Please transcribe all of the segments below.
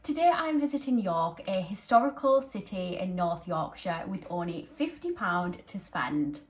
Today I'm visiting York, a historical city in North Yorkshire with only £50 to spend.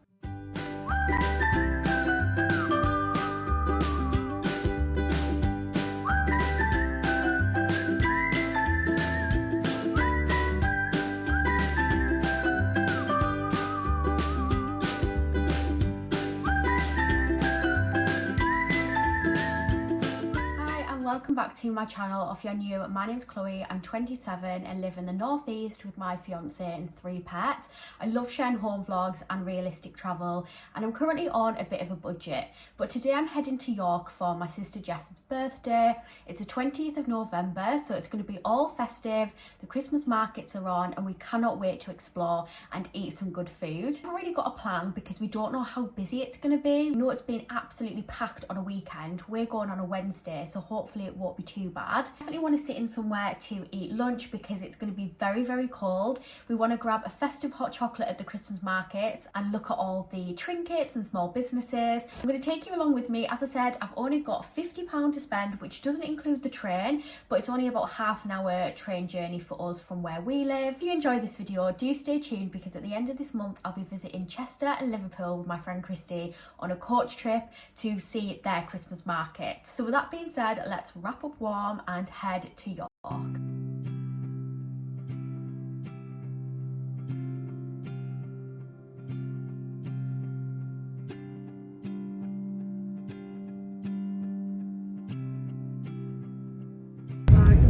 Welcome back to my channel. If you're new, my name's Chloe, I'm 27 and live in the northeast with my fiance and 3 pets. I love sharing home vlogs and realistic travel, and I'm currently on a bit of a budget, but today I'm heading to York for my sister Jess's birthday. It's the 20th of November, so it's going to be all festive, the Christmas markets are on, and we cannot wait to explore and eat some good food. I've already got a plan because we don't know how busy it's going to be. We know it's been absolutely packed on a weekend. We're going on a Wednesday, so hopefully it won't be too bad. Definitely want to sit in somewhere to eat lunch because it's going to be very cold. We want to grab a festive hot chocolate at the Christmas markets and look at all the trinkets and small businesses. I'm going to take you along with me. As I said, I've only got £50 to spend, which doesn't include the train, but it's only about half an hour train journey for us from where we live. If you enjoy this video, do stay tuned because at the end of this month I'll be visiting Chester and Liverpool with my friend Christy on a coach trip to see their Christmas market. So with that being said, let's wrap up warm and head to York.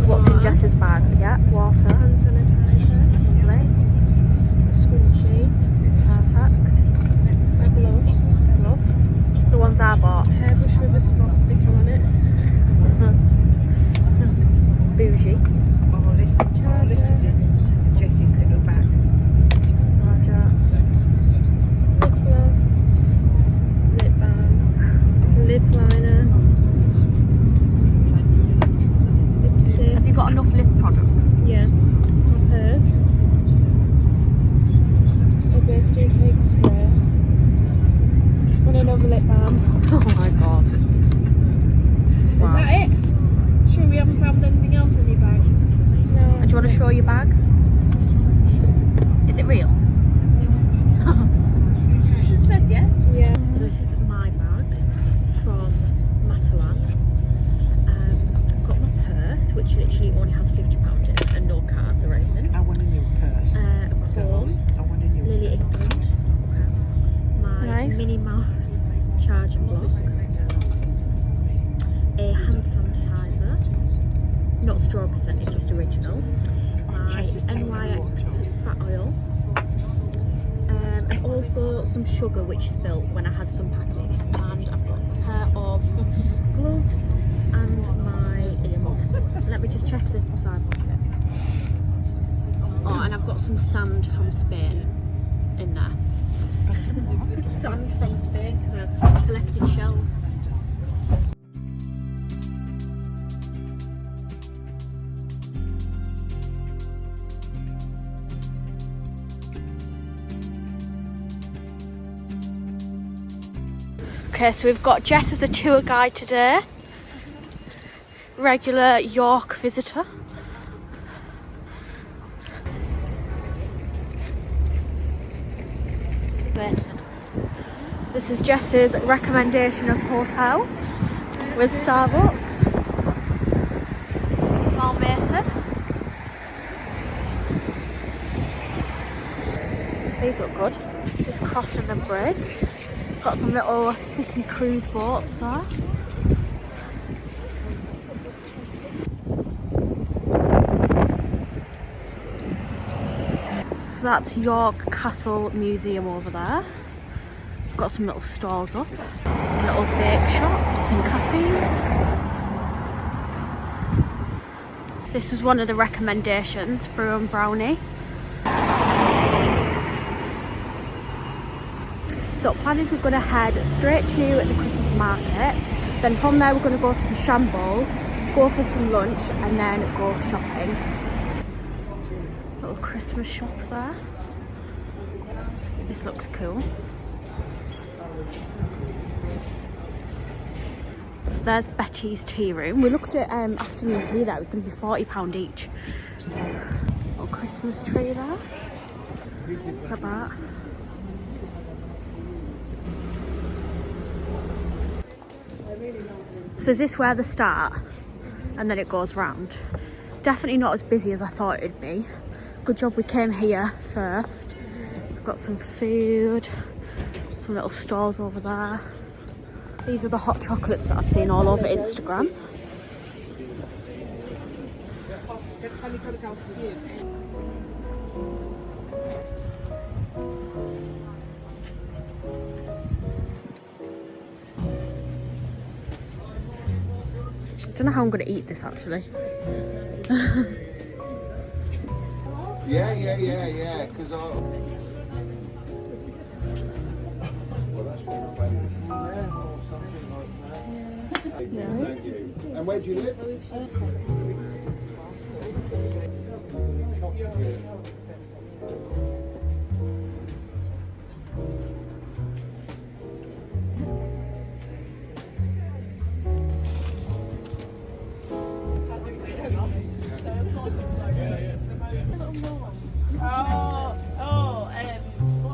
What's in Jess's bag? Yeah, water. Hand sanitizer. Lovely. Scrunchie. Perfect. My gloves. Gloves. The ones I bought. Hairbrush with a spot sticker on it. Bougie. Oh, this is in Jessie's little bag. Lip gloss. Lip balm. Lip liner. Lipstick. Have you got enough lip products? Yeah. My purse. A birthday cake spray. And another lip balm. Oh my god. Wow. Is that it? Sure we haven't found anything else in your bag? No. And do you want to show your bag? Is it real? You should have said yeah. Yeah. So this is my bag from Matalan. I've got my purse, which literally only has £50 in it and no cards or anything. I want a new purse. A comb, I want a new Lily purse. England. Okay. My Nice. Minnie Mouse charging blocks. A hand sanitizer, not strawberry scented, just original. My NYX fat oil, and also some sugar which spilled when I had some packets. And I've got a pair of gloves and my earmuffs. Let me just check the side pocket. Oh, and I've got some sand from Spain in there. Sand from Spain because I collected shells. Okay, so we've got Jess as a tour guide today. Regular York visitor. This is Jess's recommendation of hotel with Starbucks. Mason. These look good. Just crossing the bridge. Got some little city cruise boats there. So that's York Castle Museum over there. Got some little stalls up, little bake shops and cafes. This was one of the recommendations, Brew Brownie. So plan is we're going to head straight to the Christmas market, then from there we're going to go to the Shambles, go for some lunch and then go shopping. Little Christmas shop there. This looks cool. So there's Betty's tea room. We looked at afternoon tea there. It was going to be £40 each. Little Christmas tree there. Look at that. So is this where they start? And then it goes round? Definitely not as busy as I thought it'd be. Good job we came here first. We've got some food, some little stalls over there. These are the hot chocolates that I've seen all over Instagram. I don't know how I'm going to eat this actually. Yeah. Because well, that's from the family. Or something like that. Yeah. Thank you. And where do you live? What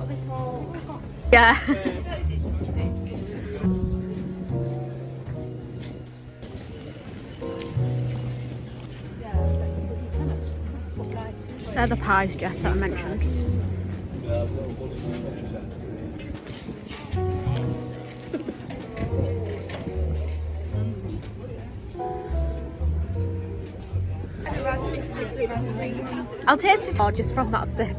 are they called? Yeah. They're the pies, Jess, that I mentioned. I'll taste it all just from that sip.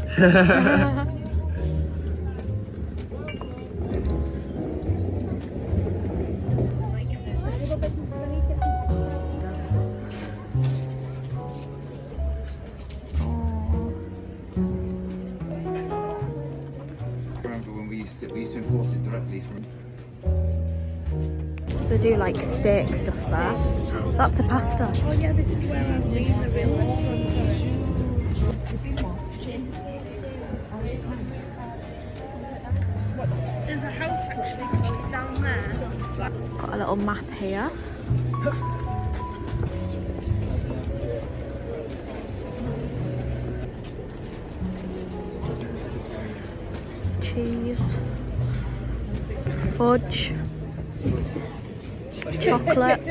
We used to import it directly from. They do like steak stuff there. That's a pasta. Oh yeah, this is where I've been, the real restaurant. There's a house actually down there. Got a little map here. Cheese, fudge, chocolate.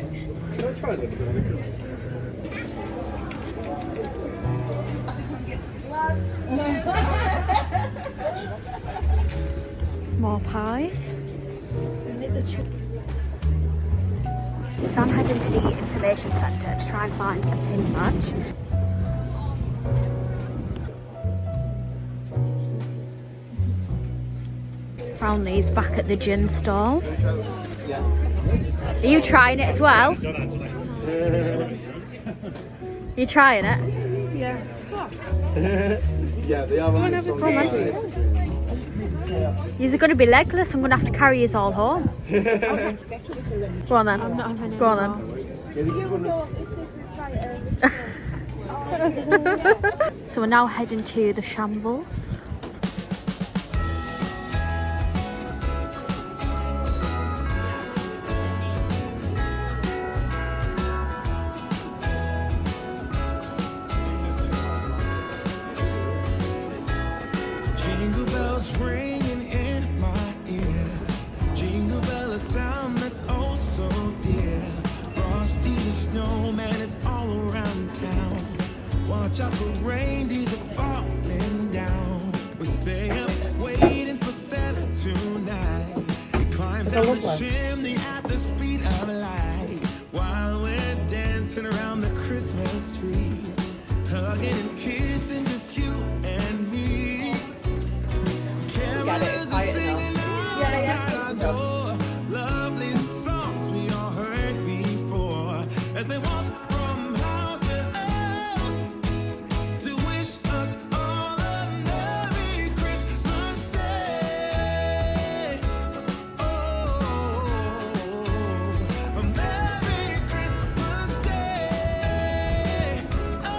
More pies. So I'm heading to the information centre to try and find a pin badge. Found these back at the gin stall. Are you trying it as well? You trying it? Yeah. Yeah, they are on the strong side. You're going to be legless. I'm going to have to carry you all home. Go on then. I'm not having Go on then. So we're now heading to the Shambles. Jingle bells ringing in my ear. Jingle bell, a sound that's oh so dear. Frosty the snowman is all around town. Watch out for reindeers are falling down. We stay up waiting for Santa tonight. He climbs down the chimney at the speed of light while we're dancing around the Christmas tree, hugging and kissing just you and me. Got it. I know. Lovely songs we all heard before as they walk from house to house to wish us all a Merry Christmas Day. Oh, a Merry Christmas Day. Oh,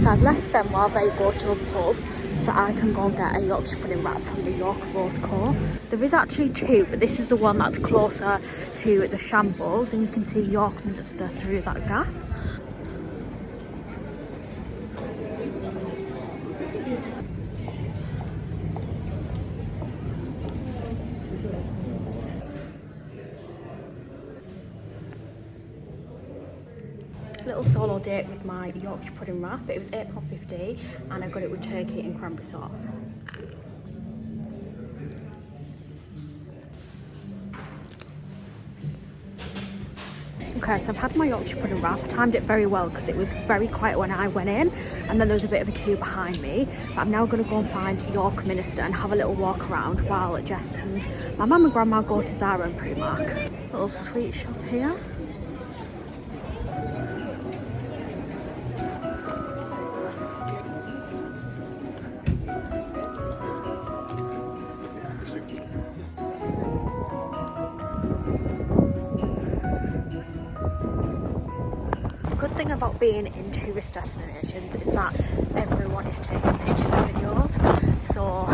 So I've left them while they go to a pub so I can go and get a Yorkshire pudding wrap from the York Rose Co. There is actually two, but this is the one that's closer to the Shambles, and you can see York Minster through that gap. Little solo date with my Yorkshire pudding wrap. It was £8.50 and I got it with turkey and cranberry sauce. Okay, so I've had my Yorkshire pudding wrap. I timed it very well because it was very quiet when I went in, and then there was a bit of a queue behind me. But I'm now going to go and find York Minster and have a little walk around while Jess and my mum and grandma go to Zara and Primark. Little sweet shop here. Thing about being in tourist destinations is that everyone is taking pictures and videos, so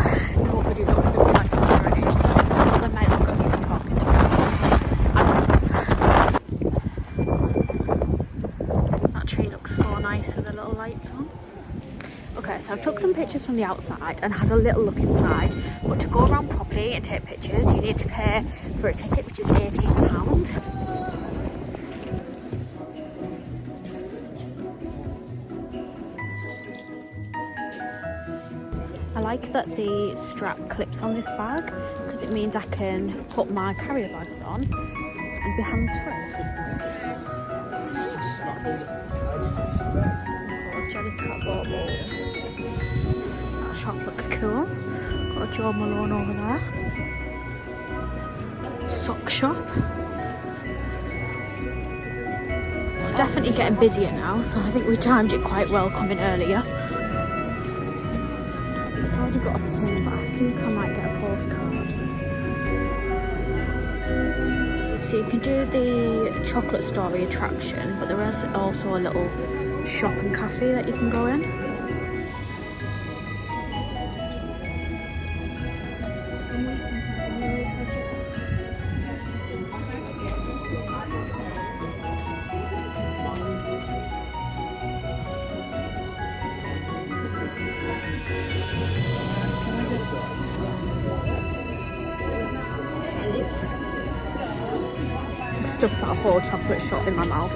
nobody knows if like I'm strange. But they might look at me for talking to me and myself. That tree looks so nice with the little lights on. Okay, so I took some pictures from the outside and had a little look inside, but to go around properly and take pictures you need to pay for a ticket, which is £18. I like that the strap clips on this bag because it means I can put my carrier bags on and be hands-free. Got jelly cat baubles. That shop looks cool. Got a Joe Malone over there. Sock shop. It's definitely getting busier now, so I think we timed it quite well coming earlier. Got a pin, but I think I might get a postcard. So you can do the chocolate story attraction, but there is also a little shop and cafe that you can go in. Stuffed that whole chocolate shop in my mouth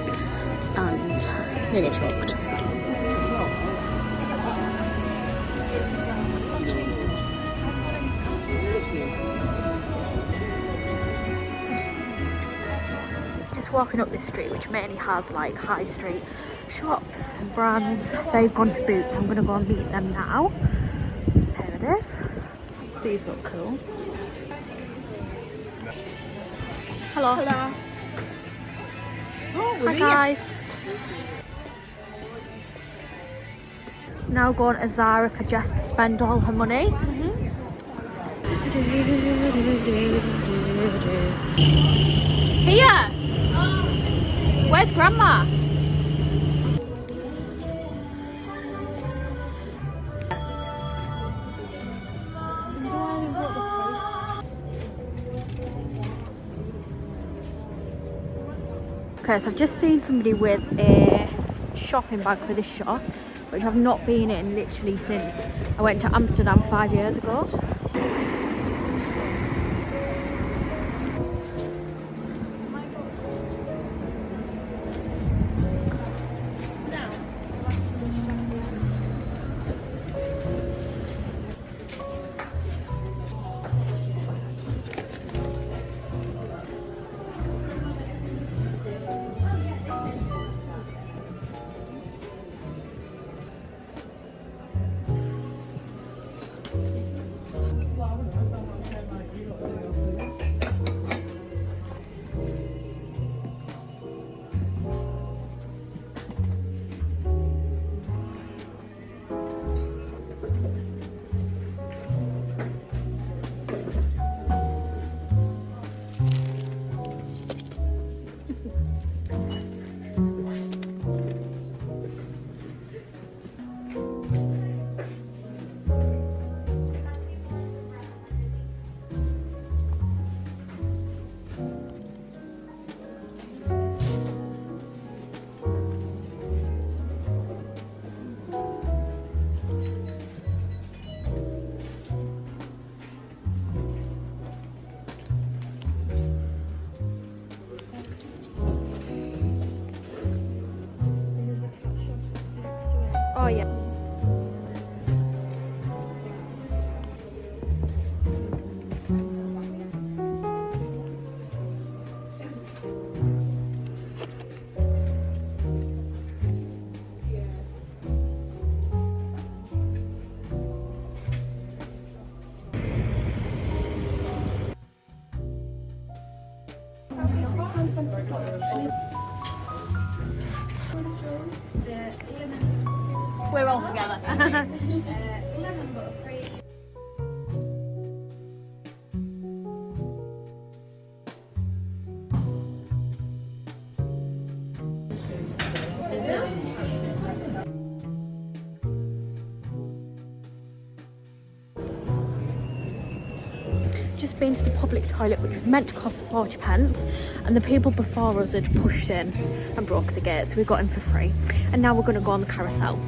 and nearly choked. Just walking up this street, which mainly has like high street shops and brands. They've gone to Boots. I'm going to go and meet them now. Here it is. These look cool. Hello. Hello. Hi guys. Now going to Zara for Jess to spend all her money. Here! Where's Grandma? Okay, so I've just seen somebody with a shopping bag for this shop, which I've not been in literally since I went to Amsterdam 5 years ago. We're all together. Just been to the public toilet, which was meant to cost 40p, and the people before us had pushed in and broke the gate, so we got in for free. And now we're going to go on the carousel.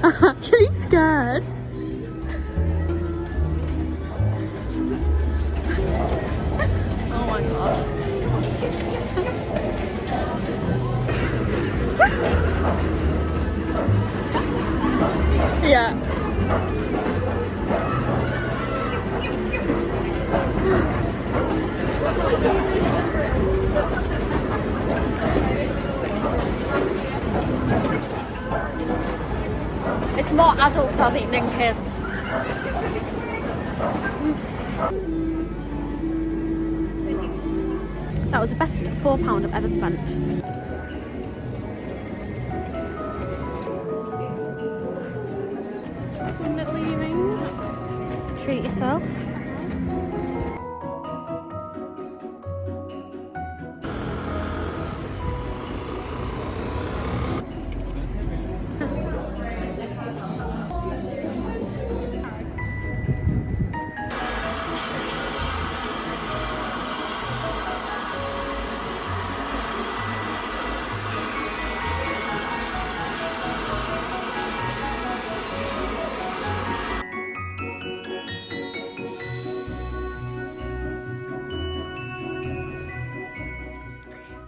I'm actually scared. Oh my god. Yeah. It's more adults, I think, than kids. That was the best £4 I've ever spent. Some little earrings. Treat yourself.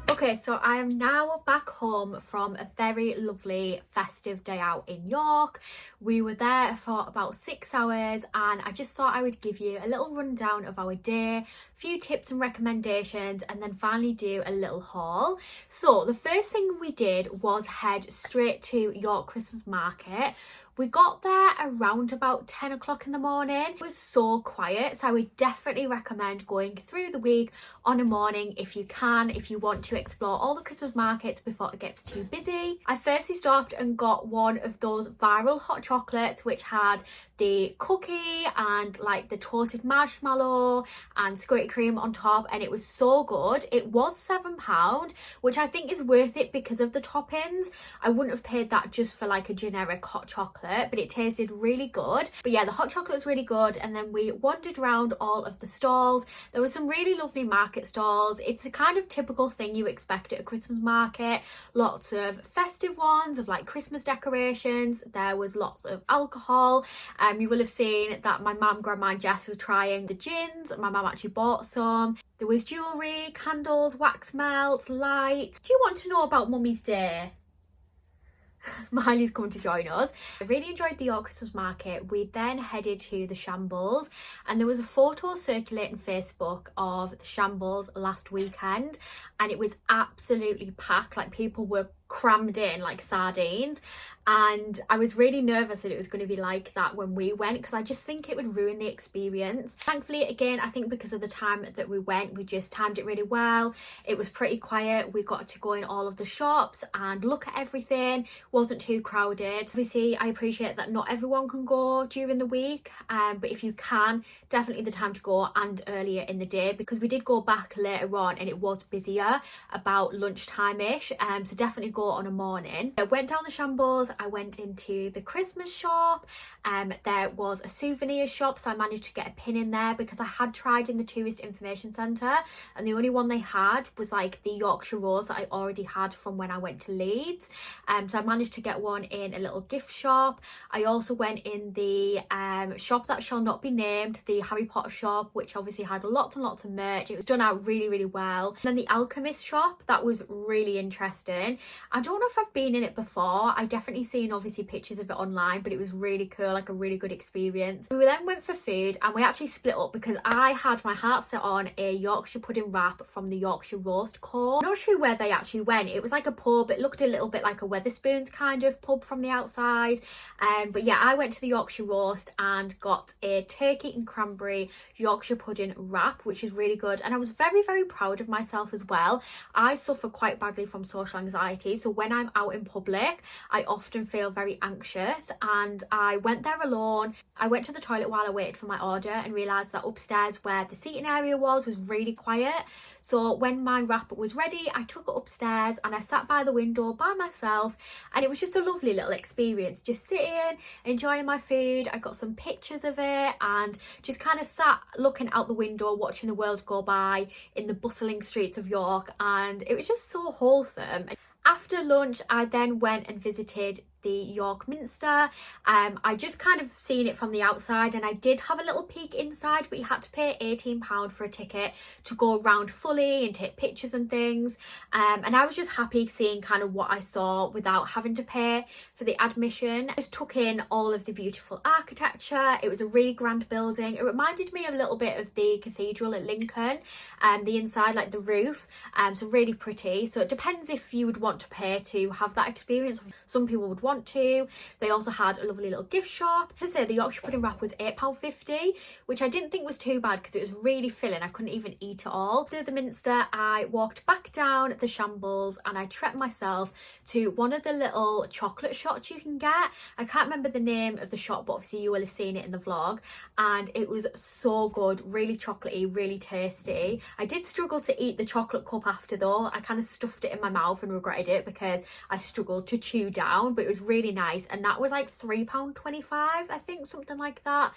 Okay, so I am now back home from a very lovely festive day out in York. We were there for about 6 hours, and I just thought I would give you a little rundown of our day, a few tips and recommendations, and then finally do a little haul. So the first thing we did was head straight to York Christmas Market. We got there around about 10 o'clock in the morning. It was so quiet, so I would definitely recommend going through the week on a morning if you can, if you want to explore all the Christmas markets before it gets too busy. I firstly stopped and got one of those viral hot chocolates, which had the cookie and like the toasted marshmallow and squirty cream on top, and it was so good. It was £7, which I think is worth it because of the toppings. I wouldn't have paid that just for like a generic hot chocolate, but it tasted really good. But yeah, the hot chocolate was really good. And then we wandered around all of the stalls. There were some really lovely market stalls. It's the kind of typical thing you expect at a Christmas market. Lots of festive ones of like Christmas decorations. There was lots of alcohol. You will have seen that my mum, grandma and Jess was trying the gins. My mum actually bought some. There was jewellery, candles, wax melts, lights. Do you want to know about Mummy's Day? Miley's coming to join us. I really enjoyed the York Christmas Market. We then headed to the Shambles, and there was a photo circulating Facebook of the Shambles last weekend, and it was absolutely packed. Like, people were crammed in like sardines, and I was really nervous that it was going to be like that when we went, because I just think it would ruin the experience. Thankfully, again, I think because of the time that we went, we just timed it really well. It was pretty quiet. We got to go in all of the shops and look at everything. Wasn't too crowded. Obviously, I appreciate that not everyone can go during the week, but if you can, definitely the time to go, and earlier in the day, because we did go back later on and it was busier about lunchtime-ish, so definitely go on a morning. I went down the Shambles, I went into the Christmas shop, there was a souvenir shop, so I managed to get a pin in there because I had tried in the Tourist Information Centre and the only one they had was like the Yorkshire rose that I already had from when I went to Leeds. So I managed to get one in a little gift shop. I also went in the shop that shall not be named, the Harry Potter shop, which obviously had lots and lots of merch. It was done out really, really well. And then the Alchemist shop, that was really interesting. I don't know if I've been in it before. I definitely seen obviously pictures of it online, but it was really cool, like a really good experience. We then went for food and we actually split up because I had my heart set on a Yorkshire pudding wrap from the Yorkshire Roast Co. I'm not sure where they actually went. It was like a pub. It looked a little bit like a Wetherspoons kind of pub from the outside. But yeah, I went to the Yorkshire Roast and got a turkey and cranberry Yorkshire pudding wrap, which is really good. And I was very, very proud of myself as well. I suffer quite badly from social anxiety. So when I'm out in public, I often feel very anxious, and I went there alone. I went to the toilet while I waited for my order and realised that upstairs where the seating area was really quiet. So when my wrap was ready, I took it upstairs and I sat by the window by myself, and it was just a lovely little experience, just sitting, enjoying my food. I got some pictures of it and just kind of sat looking out the window, watching the world go by in the bustling streets of York, and it was just so wholesome. After lunch, I then went and visited the York Minster. I just kind of seen it from the outside, and I did have a little peek inside, but you had to pay £18 for a ticket to go around fully and take pictures and things. And I was just happy seeing kind of what I saw without having to pay for the admission. I just took in all of the beautiful architecture. It was a really grand building. It reminded me a little bit of the cathedral at Lincoln, the inside, like the roof, so really pretty. So it depends if you would want to pay to have that experience. Some people would want to. They also had a lovely little gift shop. As I say, the Yorkshire pudding wrap was £8.50, which I didn't think was too bad because it was really filling. I couldn't even eat it all. After the Minster, I walked back down the Shambles and I treated myself to one of the little chocolate shots you can get. I can't remember the name of the shop, but obviously you will have seen it in the vlog, and it was so good, really chocolatey, really tasty. I did struggle to eat the chocolate cup after though. I kind of stuffed it in my mouth and regretted it because I struggled to chew down, but it was really nice. And that was like £3.25, I think, something like that.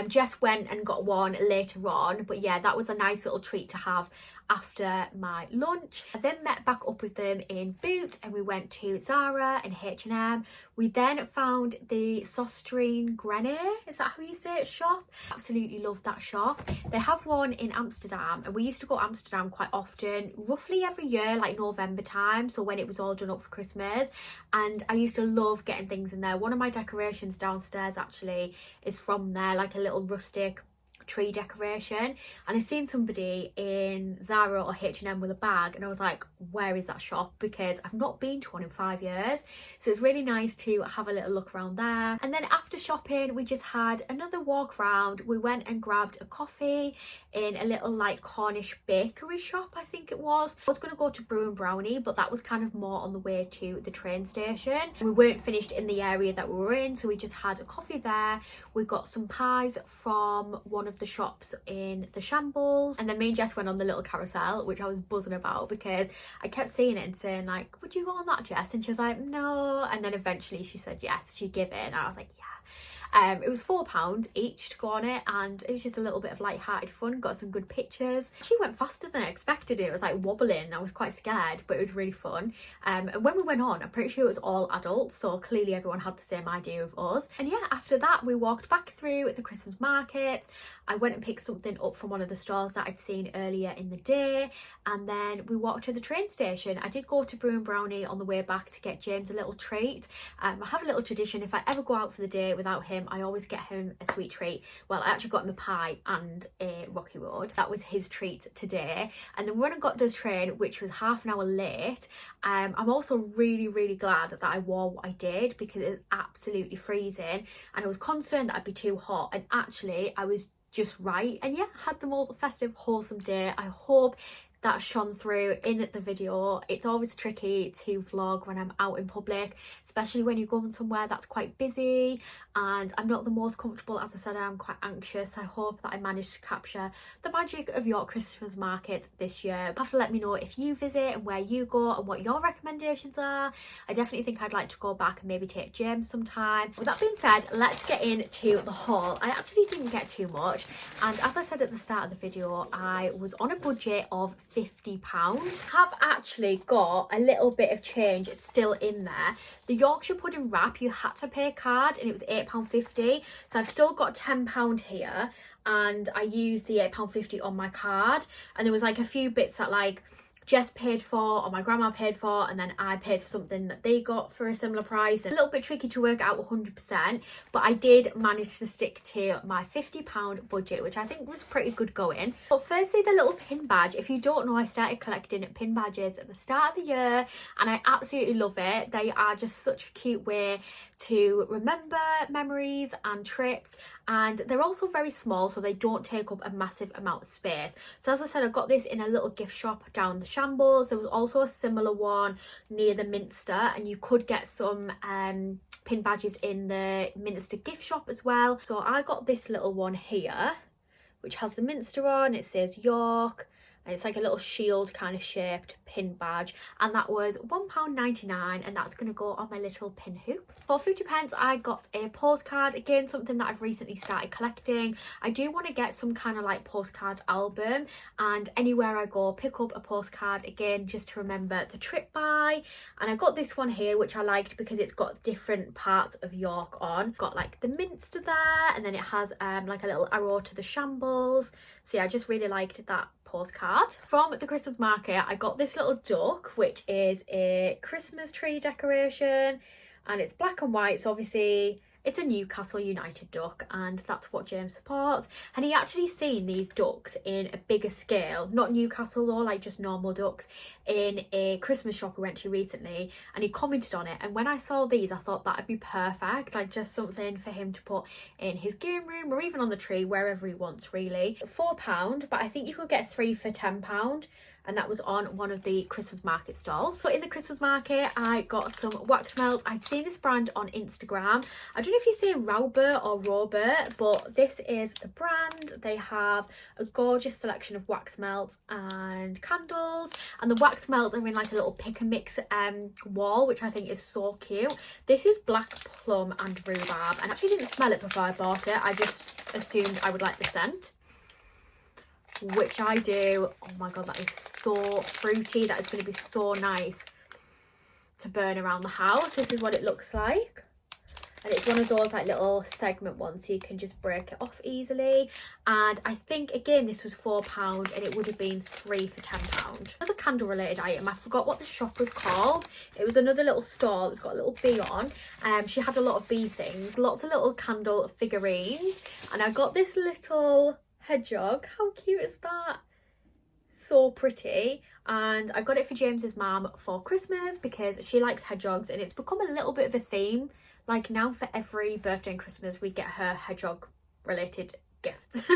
Jess went and got one later on, but yeah, that was a nice little treat to have after my lunch. I then met back up with them in Boots and we went to Zara and H&M. We then found the Søstrene Grene, is that how you say it, shop? Absolutely love that shop. They have one in Amsterdam, and we used to go to Amsterdam quite often, roughly every year, like November time, so when it was all done up for Christmas, and I used to love getting things in there. One of my decorations downstairs actually is from there, like a little rustic tree decoration, and I seen somebody in Zara or H&M with a bag and I was like, where is that shop? Because I've not been to one in 5 years, so it's really nice to have a little look around there. And then after shopping, we just had another walk around. We went and grabbed a coffee in a little like Cornish Bakery shop, I think it was. I was going to go to Brew Brownie, but that was kind of more on the way to the train station. We weren't finished in the area that we were in, so we just had a coffee there. We got some pies from one of the shops in the Shambles, and then me and Jess went on the little carousel, which I was buzzing about because I kept seeing it and saying like, would you go on that, Jess? And she was like, no, and then eventually she said yes, she'd give it, and I was like, yeah. It was £4 each to go on it, and it was just a little bit of light-hearted fun. Got some good pictures. She went faster than I expected. It was like wobbling. I was quite scared, but it was really fun. And when we went on, I'm pretty sure it was all adults, so clearly everyone had the same idea of us. And yeah, after that we walked back through the Christmas market. I went and picked something up from one of the stores that I'd seen earlier in the day, and then we walked to the train station. I did go to Brew Brownie on the way back to get James a little treat. I have a little tradition, if I ever go out for the day without him, I always get him a sweet treat. Well, I actually got him a pie and a Rocky Road. That was his treat today. And then when I got to the train, which was half an hour late, I'm also really, really glad that I wore what I did because it was absolutely freezing, and I was concerned that I'd be too hot, and actually I was just right. And yeah, had the most festive, wholesome day. I hope that shone through in the video. It's always tricky to vlog when I'm out in public, especially when you're going somewhere that's quite busy and I'm not the most comfortable. As I said, I'm quite anxious. I hope that I managed to capture the magic of York Christmas market this year. You have to let me know if you visit and where you go and what your recommendations are. I definitely think I'd like to go back and maybe take James sometime. With that being said, let's get into the haul. I actually didn't get too much, and as I said at the start of the video, I was on a budget of £50. Have actually got a little bit of change still in there. The Yorkshire pudding wrap, you had to pay a card and it was £8.50, so I've still got £10 here, and I used the £8.50 on my card, and there was like a few bits that like Jess paid for or my grandma paid for, and then I paid for something that they got for a similar price. A little bit tricky to work out 100%, but I did manage to stick to my £50 budget, which I think was pretty good going. But firstly, the little pin badge. If you don't know, I started collecting pin badges at the start of the year and I absolutely love it. They are just such a cute way to remember memories and trips, and they're also very small, so they don't take up a massive amount of space. So as I said, I got this in a little gift shop down the Shambles. There was also a similar one near the Minster, and you could get some pin badges in the Minster gift shop as well. So I got this little one here which has the Minster on. It says York, and it's like a little shield kind of shaped pin badge, and that was £1.99, and that's going to go on my little pin hoop. For 50p I got a postcard, again something that I've recently started collecting. I do want to get some kind of like postcard album, and anywhere I go pick up a postcard, again just to remember the trip by. And I got this one here which I liked because it's got different parts of York on. Got like the Minster there, and then it has like a little arrow to the Shambles. So yeah, I just really liked that postcard. From the Christmas market I got this little duck, which is a Christmas tree decoration, and it's black and white, so obviously it's a Newcastle United duck, and that's what James supports. And he actually seen these ducks in a bigger scale, not Newcastle though, like just normal ducks, in a Christmas shop we went to recently, and he commented on it. And when I saw these, I thought that'd be perfect, like just something for him to put in his game room or even on the tree, wherever he wants really. £4, but I think you could get 3 for £10. And that was on one of the Christmas market stalls. So in the Christmas market, I got some wax melts. I'd seen this brand on Instagram. I don't know if you say Rowbert or Rowbert, but this is the brand. They have a gorgeous selection of wax melts and candles. And the wax melts are in like a little pick and mix wall, which I think is so cute. This is black plum and rhubarb. And I actually didn't smell it before I bought it. I just assumed I would like the scent, which I do. Oh my god, that is so fruity. That is going to be so nice to burn around the house. This is what it looks like, and it's one of those like little segment ones, so you can just break it off easily. And I think again this was £4, and it would have been 3 for £10. Another candle related item, I forgot what the shop was called. It was another little stall. It's got a little bee on. She had a lot of bee things, lots of little candle figurines, and I got this little hedgehog. How cute is that? So pretty. And I got it for James's mum for Christmas because she likes hedgehogs, and it's become a little bit of a theme. Like now for every birthday and Christmas we get her hedgehog related gifts.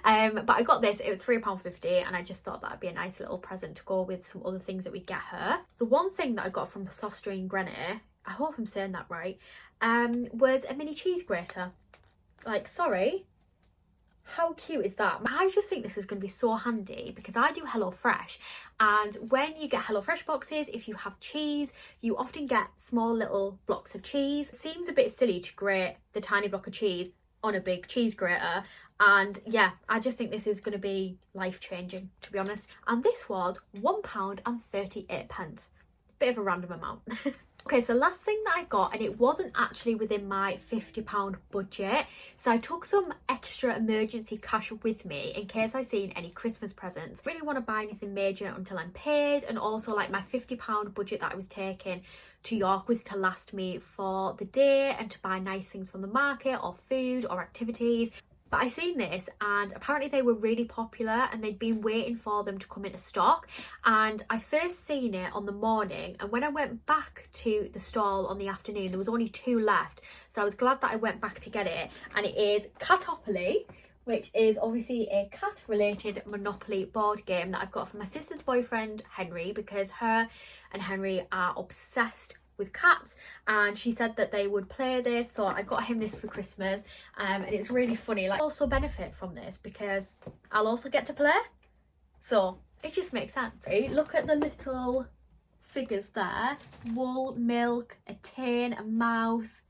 But I got this, it was £3.50, and I just thought that'd be a nice little present to go with some other things that we get her. The one thing that I got from Søstrene Grene, I hope I'm saying that right, was a mini cheese grater. Like, sorry, how cute is that? I just think this is going to be so handy because I do HelloFresh, and when you get HelloFresh boxes, if you have cheese, you often get small little blocks of cheese. It seems a bit silly to grate the tiny block of cheese on a big cheese grater, and yeah, I just think this is going to be life-changing, to be honest. And this was £1.38. Bit of a random amount. Okay, so last thing that I got, and it wasn't actually within my £50 budget, so I took some extra emergency cash with me in case I seen any Christmas presents. I really want to buy anything major until I'm paid, and also like my £50 budget that I was taking to York was to last me for the day and to buy nice things from the market or food or activities. But I seen this, and apparently they were really popular, and they'd been waiting for them to come into stock. And I first seen it on the morning, and when I went back to the stall on the afternoon, there was only 2 left. So I was glad that I went back to get it. And it is Catopoly, which is obviously a cat related Monopoly board game that I've got from my sister's boyfriend Henry, because her and Henry are obsessed with cats, and she said that they would play this, so I got him this for Christmas. And it's really funny, like I also benefit from this because I'll also get to play, so it just makes sense. Look at the little figures there: wool, milk, a tin, a mouse,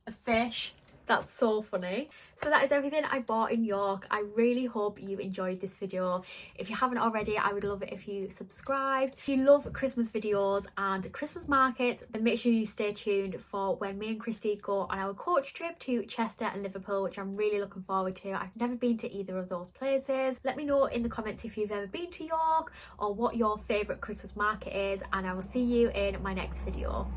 a fish. That's so funny. So that is everything I bought in York. I really hope you enjoyed this video. If you haven't already, I would love it if you subscribed. If you love Christmas videos and Christmas markets, then make sure you stay tuned for when me and Christy go on our coach trip to Chester and Liverpool, which I'm really looking forward to. I've never been to either of those places. Let me know in the comments if you've ever been to York or what your favourite Christmas market is, and I will see you in my next video.